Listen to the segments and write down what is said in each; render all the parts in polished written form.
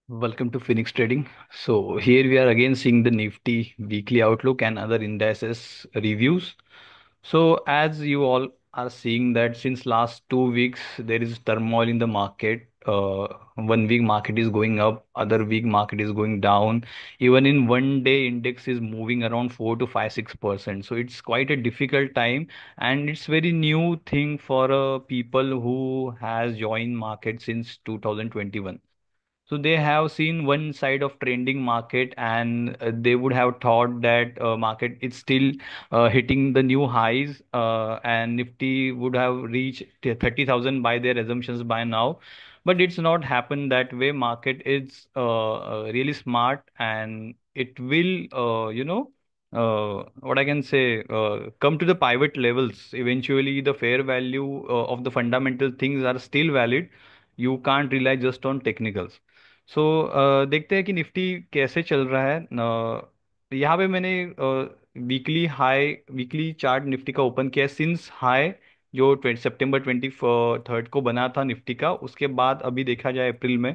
Welcome to Phoenix Trading. So here we are again seeing the Nifty weekly outlook and other indices reviews. So as you all are seeing that since last 2 weeks there is turmoil in the market. One week market is going up, other week market is going down. Even in one day index is moving around 4 to 5, 6%. So it's quite a difficult time, and it's very new thing for people who has joined market since 2021. So they have seen one side of trending market, and they would have thought that market is still hitting the new highs, and Nifty would have reached 30,000 by their assumptions by now. But it's not happened that way. Market is really smart, and it will, what I can say, come to the pivot levels. Eventually, the fair value of the fundamental things are still valid. You can't rely just on technicals. सो देखते हैं कि Nifty कैसे चल रहा है। यहाँ पे मैंने वीकली चार्ट निफ्टी का ओपन किया है। सिंस हाई जो सितंबर 23 को बना था निफ्टी का, उसके बाद अभी देखा जाए अप्रैल में,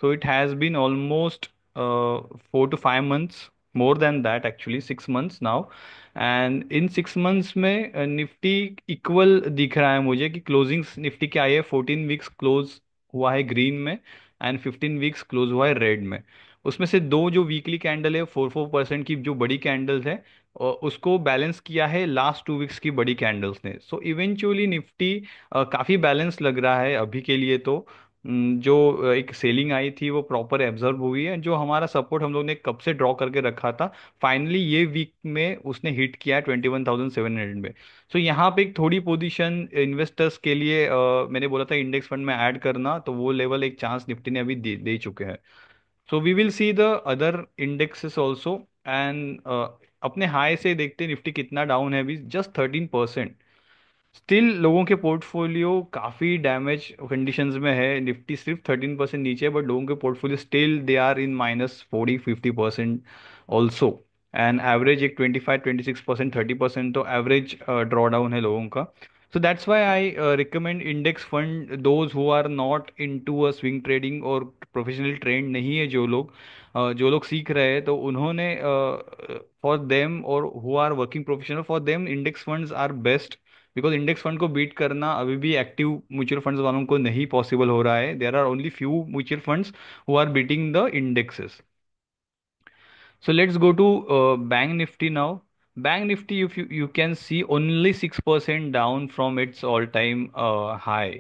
so it has been almost 4 to 5 months, more than that actually 6 months now. And in 6 months में निफ्टी इक्वल दिख रहा है मुझे कि क्लोजिंग निफ्टी क्या आई है। 14 वीक्स क्लोज हुआ है ग्रीन में, एंड 15 वीक्स क्लोज हुआ है रेड में। उसमें से दो जो वीकली कैंडल है 4-4% की जो बड़ी कैंडल्स है, उसको बैलेंस किया है लास्ट 2 वीक्स की बड़ी कैंडल्स ने। सो इवेंचुअली निफ्टी काफ़ी बैलेंस लग रहा है अभी के लिए तो। जो एक सेलिंग आई थी वो प्रॉपर एब्जर्व हुई है। जो हमारा सपोर्ट हम लोग ने कब से ड्रॉ करके रखा था, फाइनली ये वीक में उसने हिट किया 21,700 में। सो यहाँ पे एक थोड़ी पोजीशन इन्वेस्टर्स के लिए, मैंने बोला था इंडेक्स फंड में ऐड करना, तो वो लेवल एक चांस निफ्टी ने अभी दे चुके हैं। So we will see the other indexes also. And अपने हाई से देखते हैं निफ्टी कितना डाउन है अभी, जस्ट 13%। स्टिल लोगों के पोर्टफोलियो काफ़ी डैमेज कंडीशंस में है। निफ्टी सिर्फ 13% नीचे है, बट लोगों के portfolio still they are in -40-50% also. And average एक 25-26%, 30% तो एवरेज ड्रॉ डाउन है लोगों का। So that's why I recommend index fund those who are not into a swing trading, और प्रोफेशनल ट्रेंड नहीं है जो लोग सीख रहे हैं, तो उन्होंने फॉर देम, और who are working professional, for them index funds are best. Because index fund को बीट करना अभी भी एक्टिव म्यूचुअल फंड्स वालों को नहीं पॉसिबल हो रहा है। There are only few mutual funds who are beating the indexes. So let's go to Bank Nifty now. Bank Nifty, if you can see only 6% down from its all-time high.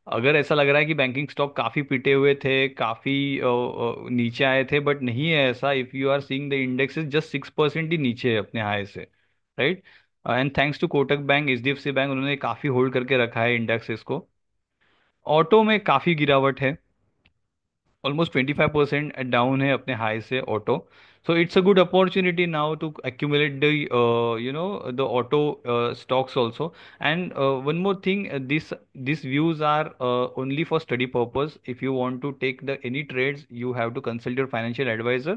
अगर ऐसा लग रहा है कि banking stock काफी पिटे हुए थे, काफी नीचे आए थे, बट नहीं है ऐसा। If you are seeing the index just 6% ही नीचे है अपने हाई से, right. And thanks to Kotak bank, HDFC bank, उन्होंने काफी होल्ड करके रखा है इंडेक्सेस को। ऑटो में काफी गिरावट है, ऑलमोस्ट 25% डाउन है अपने हाई से auto. So it's a good opportunity now to accumulate the the auto stocks also. And one more thing, these views are only for study purpose. If you want to take the any trades, you have to consult your financial advisor.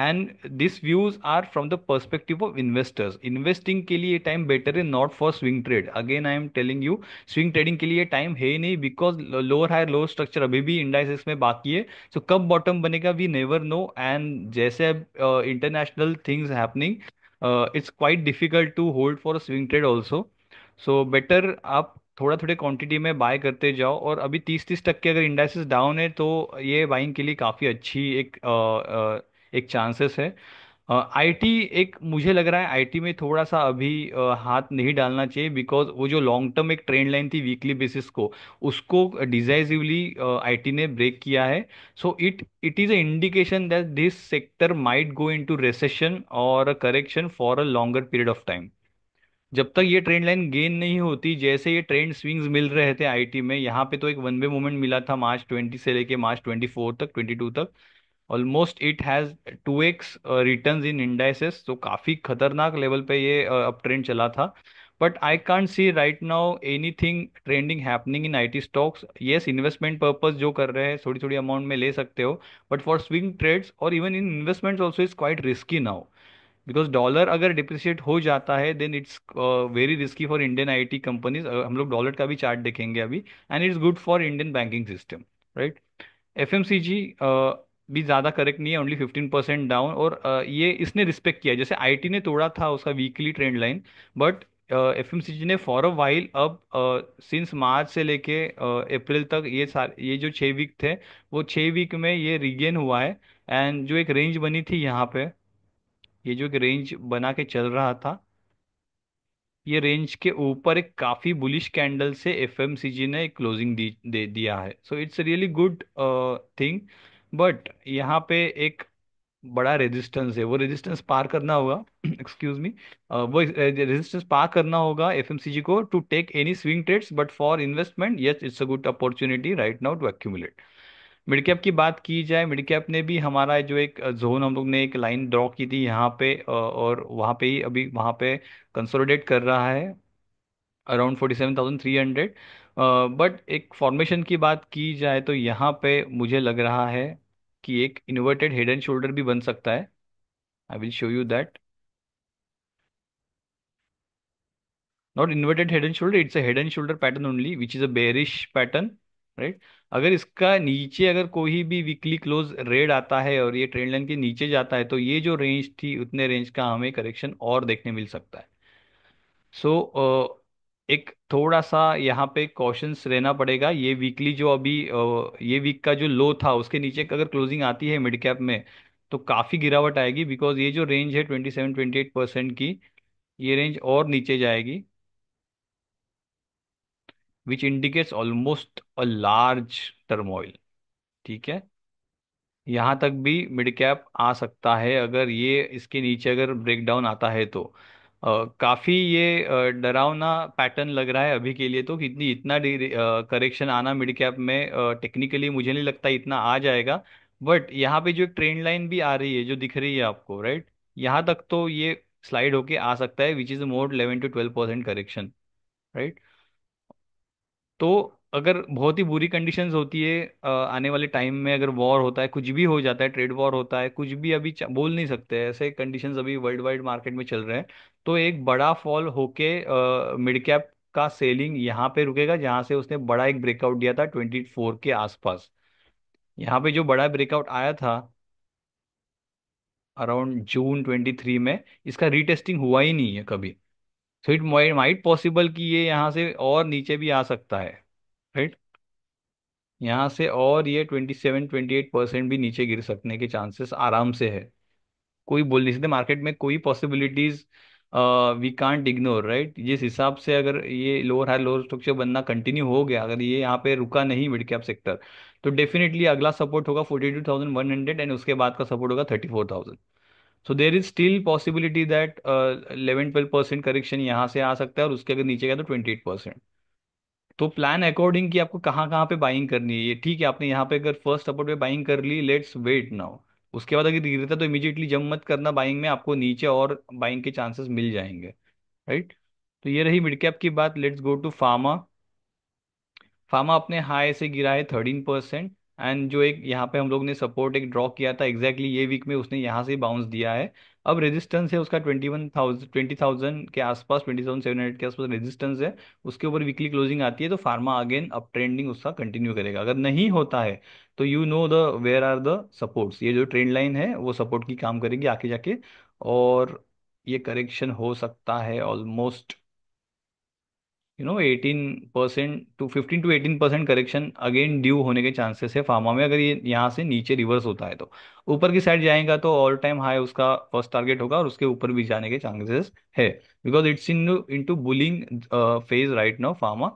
And these views are from the perspective of investors. Investing के लिए time better है, not for swing trade. Again I am telling you, swing trading के लिए time है ही नहीं, because lower higher lower structure अभी भी इंडाइसेस में बाकी है। सो कब बॉटम बनेगा वी नेवर नो। एंड जैसे international things happening, it's quite difficult to hold for swing trade also. So better आप थोड़ा थोड़े क्वांटिटी में बाय करते जाओ। और अभी 30-30% अगर इंडाइसेस डाउन है, तो ये बाइंग के लिए काफ़ी अच्छी एक चांसेस है। आईटी, एक मुझे लग रहा है आईटी में थोड़ा सा अभी हाथ नहीं डालना चाहिए, बिकॉज वो जो लॉन्ग टर्म एक ट्रेंड लाइन थी वीकली बेसिस को, उसको डिसाइसिवली आईटी ने ब्रेक किया है। So it is a indication that this sector might go into recession और correction for a longer period of time. जब तक ये ट्रेंड लाइन गेन नहीं होती, जैसे ये ट्रेंड स्विंग्स मिल रहे थे आईटी में, यहाँ पे तो एक वन वे मूवमेंट मिला था मार्च 20 से लेके मार्च 24 तक, 22 तक। Almost it has 2x returns in indices, तो काफी खतरनाक लेवल पे ये अप ट्रेंड चला था। But I can't see right now anything trending happening in IT stocks. Yes, investment purpose जो कर रहे हैं थोड़ी थोड़ी अमाउंट में ले सकते हो, बट फॉर स्विंग ट्रेड्स और even in investments also is quite risky now. Because dollar अगर डिप्रिशिएट हो जाता है, then it's very risky for Indian IT companies. हम लोग डॉलर का भी चार्ट देखेंगे अभी, and it's good for Indian banking system, right. FMCG, भी ज़्यादा करेक्ट नहीं है, ओनली 15% डाउन। और ये इसने रिस्पेक्ट किया, जैसे आईटी ने तोड़ा था उसका weekly trend line, but FMCG ने फॉर अ वाइल अब सिंस मार्च से लेके अप्रैल तक ये जो 6 वीक थे, वो 6 वीक में ये रिगेन हुआ है। एंड जो एक रेंज बनी थी यहाँ पे, ये जो एक रेंज बना के चल रहा था, ये रेंज के ऊपर एक काफी बुलिश कैंडल से एफएमसीजी ने एक क्लोजिंग दे दिया है। So it's really good thing. But यहाँ पे एक बड़ा रेजिस्टेंस है, वो रेजिस्टेंस पार करना होगा एक्सक्यूज मी, वो रेजिस्टेंस पार करना होगा एफएमसीजी को to take any swing trades. But for investment yes, it's a good opportunity right now to accumulate. Mid cap की बात की जाए, मिड कैप ने भी हमारा जो एक जोन, हम लोग ने एक लाइन ड्रॉ की थी यहाँ पे, और वहाँ पे ही अभी वहाँ पे कंसोलिडेट कर रहा है अराउंड 47,300। बट एक फॉर्मेशन की बात की जाए तो यहाँ पे मुझे लग रहा है कि एक इन्वर्टेड हेड एंड शोल्डर भी बन सकता है। I will show you that. Not inverted head and shoulder, it's a head and shoulder pattern only which is a bearish pattern, right. अगर इसका नीचे अगर कोई भी वीकली क्लोज रेड आता है और ये ट्रेंड लाइन के नीचे जाता है, तो ये जो रेंज थी उतने रेंज का हमें करेक्शन और देखने मिल सकता है। सो एक थोड़ा सा यहाँ पे कॉशंस रहना पड़ेगा। ये वीकली जो अभी ये वीक का जो लो था उसके नीचे अगर क्लोजिंग आती है मिड कैप में, तो काफ़ी गिरावट आएगी, बिकॉज ये जो रेंज है 27-28% की, ये रेंज और नीचे जाएगी, which indicates almost a large turmoil. ठीक है, यहाँ तक भी मिड कैप आ सकता है अगर ये इसके नीचे अगर ब्रेक डाउन आता है तो। काफी ये डरावना पैटर्न लग रहा है अभी के लिए, तो कितनी इतना करेक्शन आना मिड कैप में टेक्निकली मुझे नहीं लगता इतना आ जाएगा। बट यहाँ पे जो एक ट्रेंड लाइन भी आ रही है जो दिख रही है आपको, राइट, यहाँ तक तो ये स्लाइड होके आ सकता है, which is more 11 to 12% correction, right. तो अगर बहुत ही बुरी कंडीशंस होती है आने वाले टाइम में, अगर वॉर होता है, कुछ भी हो जाता है, ट्रेड वॉर होता है, कुछ भी अभी बोल नहीं सकते, ऐसे कंडीशंस अभी वर्ल्ड वाइड मार्केट में चल रहे हैं, तो एक बड़ा फॉल होके मिड कैप का सेलिंग यहाँ पे रुकेगा, जहाँ से उसने बड़ा एक ब्रेकआउट दिया था 24 के आसपास। यहाँ पे जो बड़ा ब्रेकआउट आया था अराउंड जून 23 में, इसका रीटेस्टिंग हुआ ही नहीं है कभी। सो इट माइट पॉसिबल कि ये यहाँ से और नीचे भी आ सकता है, राइट। यहाँ से और ये 27-28% भी नीचे गिर सकने के चांसेस आराम से है। कोई बोल नहीं सकते, मार्केट में कोई possibilities we can't ignore, right. जिस हिसाब से अगर ये लोअर हाई लोअर स्ट्रक्चर बनना कंटिन्यू हो गया, अगर ये यहाँ पे रुका नहीं मिड कैप सेक्टर, तो डेफिनेटली अगला सपोर्ट होगा 42,100 एंड उसके बाद का सपोर्ट होगा 34,000। So there is still possibility that 11-12% correction यहाँ से आ सकता है, और उसके अगर नीचे गया तो 28%। तो प्लान अकॉर्डिंग कि आपको कहाँ कहाँ पे बाइंग करनी है, ये ठीक है, आपने यहाँ पे अगर फर्स्ट सपोर्ट पे बाइंग कर ली, लेट्स वेट नाउ। उसके बाद अगर गिरता तो इमीडिएटली जंप मत करना बाइंग में, आपको नीचे और बाइंग के चांसेस मिल जाएंगे, राइट। तो ये रही मिड कैप की बात। Let's go to pharma. Pharma अपने हाई से गिरा है 13%। एंड जो एक यहाँ पे हम लोग ने सपोर्ट एक ड्रॉ किया था एग्जैक्टली ये वीक में, उसने यहाँ से बाउंस दिया है। अब रेजिस्टेंस है उसका 20,000 के आसपास, 20,700 के आसपास रेजिस्टेंस है। उसके ऊपर वीकली क्लोजिंग आती है तो फार्मा अगेन अप ट्रेंडिंग उसका कंटिन्यू करेगा। अगर नहीं होता है तो you know the where are the supports, ये जो ट्रेंड लाइन है वो सपोर्ट की काम करेगी आके जाके। और ये करेक्शन हो सकता है almost 18% to 15 to 18% correction again due होने के चांसेस है फार्मा में, अगर ये यहाँ से नीचे रिवर्स होता है तो। ऊपर की साइड जाएगा तो ऑल टाइम हाई उसका फर्स्ट टारगेट होगा, और उसके ऊपर भी जाने के चांसेस है, because it's into bulling phase right now pharma.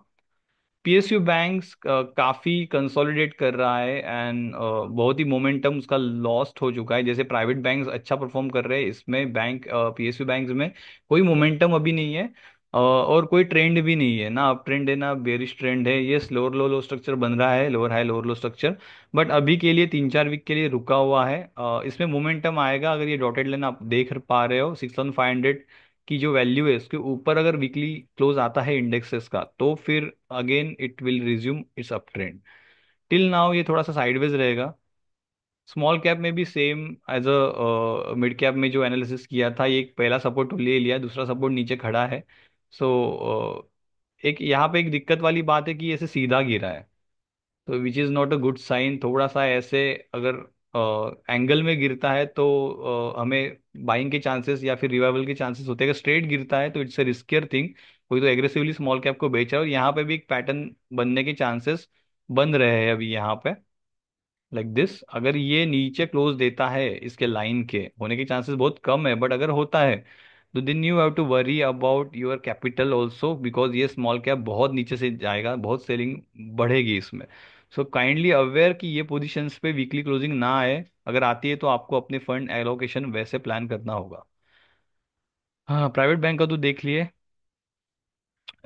PSU banks काफी कंसोलिडेट कर रहा है, एंड बहुत ही मोमेंटम उसका लॉस्ट हो चुका है। जैसे प्राइवेट बैंक्स अच्छा परफॉर्म कर रहे हैं, इसमें बैंक पीएसयू बैंक्स में कोई मोमेंटम अभी नहीं है, और कोई ट्रेंड भी नहीं है, ना अप ट्रेंड है ना बेरिश ट्रेंड है। ये लोअर लो लो स्ट्रक्चर बन रहा है, lower high lower low structure, but अभी के लिए 3-4 वीक के लिए रुका हुआ है। इसमें मोमेंटम आएगा अगर ये डॉटेड लाइन आप देख पा रहे हो 6,500 की जो वैल्यू है, उसके ऊपर अगर वीकली क्लोज आता है इंडेक्सेस का, तो फिर again it will resume its up trend. Till now ये थोड़ा सा साइडवेज रहेगा। स्मॉल कैप में भी same as a mid cap में जो एनालिसिस किया था, ये एक पहला सपोर्ट ले लिया, दूसरा सपोर्ट नीचे खड़ा है। सो एक यहाँ पे एक दिक्कत वाली बात है कि ऐसे सीधा गिरा है, तो which is not a good sign. थोड़ा सा ऐसे अगर एंगल में गिरता है तो हमें बाइंग के चांसेस या फिर रिवाइवल के चांसेस होते हैं। अगर स्ट्रेट गिरता है तो इट्स अ रिस्कियर थिंग। कोई तो एग्रेसिवली स्मॉल कैप को बेच रहा है, और यहाँ पे भी एक पैटर्न बनने के चांसेस बन रहे हैं अभी यहाँ पे, लाइक दिस। अगर ये नीचे क्लोज देता है, इसके लाइन के होने के चांसेस बहुत कम है, बट अगर होता है तो then you have to worry about your capital also, because ये स्मॉल कैप बहुत नीचे से जाएगा, बहुत सेलिंग बढ़ेगी इसमें। सो काइंडली अवेयर कि ये पोजीशंस पे वीकली क्लोजिंग ना आए। अगर आती है तो आपको अपने फंड एलोकेशन वैसे प्लान करना होगा। हाँ, प्राइवेट बैंक का तो देख लिए।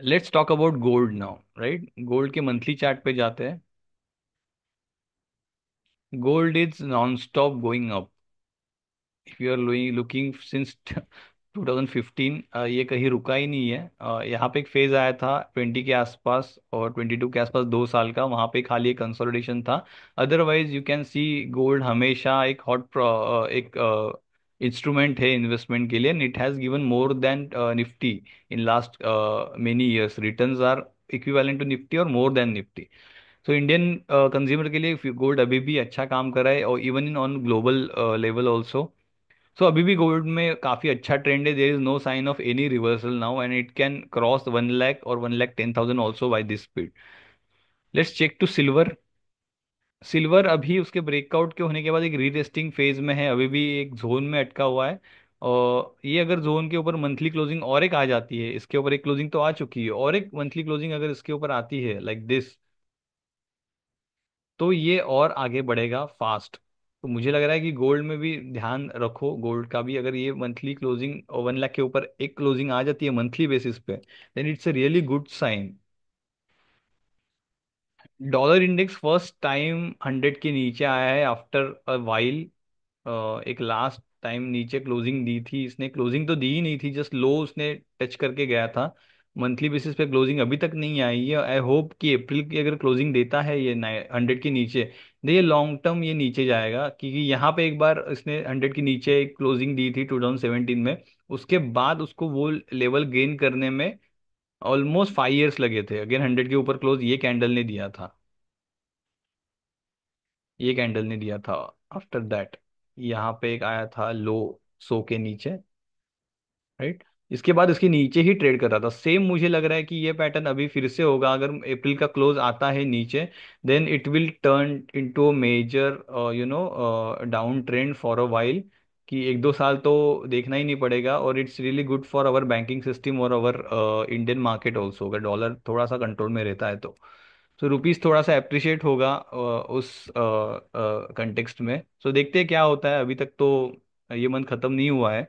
Let's talk about gold now, right? Gold के मंथली चार्ट पे जाते हैं। Gold is non stop going up. If you are looking since 2015, ये कहीं रुका ही नहीं है। यहाँ पे एक फेज आया था 20 के आसपास और 22 के आसपास, 2 साल का, वहाँ पे खाली एक कंसोलिडेशन था। Otherwise you can see gold हमेशा एक हॉट एक इंस्ट्रूमेंट है इन्वेस्टमेंट के लिए, and it has given more than Nifty in last many years. Returns are equivalent to Nifty और more than Nifty. So Indian consumer के लिए गोल्ड अभी भी अच्छा काम कर रहा है, और even in on global level also. So अभी भी गोल्ड में काफी अच्छा ट्रेंड है। There is no sign of any reversal now, and it can cross 1 lakh और 1,10,000 also by this speed. Let's check to silver. Silver अभी उसके ब्रेकआउट के होने के बाद एक रीटेस्टिंग फेज में है, अभी भी एक जोन में अटका हुआ है। और ये अगर जोन के ऊपर मंथली क्लोजिंग और एक आ जाती है, इसके ऊपर एक क्लोजिंग तो आ चुकी है, और एक मंथली क्लोजिंग अगर इसके ऊपर आती है लाइक दिस, तो ये और आगे बढ़ेगा फास्ट। तो मुझे लग रहा है कि गोल्ड में भी ध्यान रखो। गोल्ड का भी अगर ये मंथली क्लोजिंग 1 लाख के ऊपर एक क्लोजिंग आ जाती है मंथली बेसिस पे, then it's a really good sign. Dollar index first time 100 के नीचे आया है आफ्टर अ वाइल। एक लास्ट टाइम नीचे क्लोजिंग दी थी इसने, क्लोजिंग तो दी ही नहीं थी, जस्ट लो उसने टच करके गया था। मंथली बेसिस पे क्लोजिंग अभी तक नहीं आई है। आई होप कि अप्रैल की अगर क्लोजिंग देता है ये 100 के नीचे, तो ये लॉन्ग टर्म ये नीचे जाएगा, क्योंकि यहाँ पे एक बार इसने 100 के नीचे एक क्लोजिंग दी थी 2017 में। उसके बाद उसको वो लेवल गेन करने में ऑलमोस्ट 5 ईयर्स लगे थे। अगेन 100 के ऊपर क्लोज ये कैंडल ने दिया था, ये कैंडल ने दिया था। आफ्टर दैट यहाँ पे एक आया था लो, 100 के नीचे, राइट? इसके बाद इसके नीचे ही ट्रेड कर रहा था। सेम मुझे लग रहा है कि ये पैटर्न अभी फिर से होगा। अगर अप्रैल का क्लोज आता है नीचे, then it will turn into major down trend for a while, कि 1-2 साल तो देखना ही नहीं पड़ेगा। और it's really good for our banking system और अवर इंडियन मार्केट ऑल्सो, अगर डॉलर थोड़ा सा कंट्रोल में रहता है तो रुपीस थोड़ा सा अप्रिशिएट होगा उस कंटेक्स्ट में। सो देखते हैं क्या होता है। अभी तक तो ये मंथ खत्म नहीं हुआ है,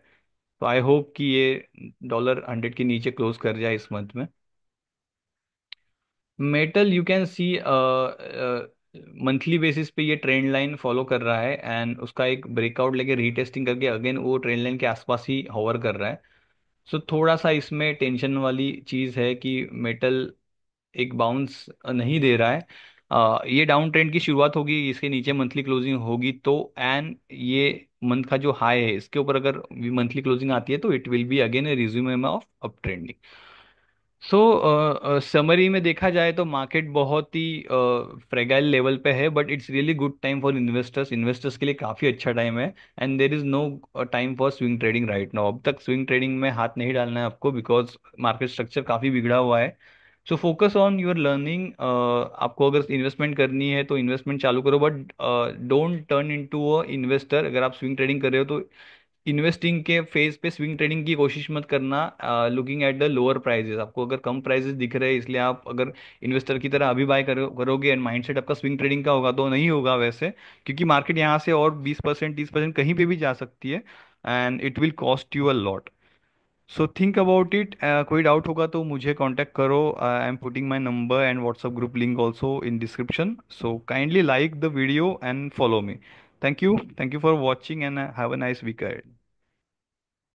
तो आई होप कि ये डॉलर 100 के नीचे क्लोज कर जाए इस मंथ में। Metal you can C monthly basis पे ये ट्रेंड लाइन फॉलो कर रहा है, एंड उसका एक ब्रेकआउट लेके रीटेस्टिंग करके अगेन वो ट्रेंड लाइन के आसपास ही होवर कर रहा है। सो थोड़ा सा इसमें टेंशन वाली चीज़ है कि मेटल एक बाउंस नहीं दे रहा है। ये डाउन ट्रेंड की शुरुआत होगी, इसके नीचे मंथली क्लोजिंग होगी तो, एंड ये मंथ का जो हाई है इसके ऊपर अगर मंथली क्लोजिंग आती है तो it will be again A resume of up trending. So summary में देखा जाए तो मार्केट बहुत ही फ्रेगाइल लेवल पे है, but it's really good time for investors. Investors के लिए काफ़ी अच्छा टाइम है, and there is no time for swing trading right now. अब तक स्विंग ट्रेडिंग में हाथ नहीं डालना है आपको, बिकॉज मार्केट स्ट्रक्चर काफ़ी बिगड़ा हुआ है। So focus on your learning. आपको अगर इन्वेस्टमेंट करनी है तो इन्वेस्टमेंट चालू करो, but don't turn into a investor. अगर आप स्विंग ट्रेडिंग कर रहे हो तो इन्वेस्टिंग के फेज पे स्विंग ट्रेडिंग की कोशिश मत करना, looking at the lower prices. आपको अगर कम प्राइजेस दिख रहे हैं इसलिए आप अगर इन्वेस्टर की तरह अभी बाय करोगे एंड माइंडसेट आपका स्विंग ट्रेडिंग का होगा, तो नहीं होगा वैसे, क्योंकि मार्केट यहाँ से और 20% 30% कहीं पे भी जा सकती है, and it will cost you a lot. So think about it. कोई डाउट होगा तो मुझे कांटेक्ट करो। I am putting my number and WhatsApp group link also in description. So kindly like the video and follow me. Thank you for watching and have a nice weekend.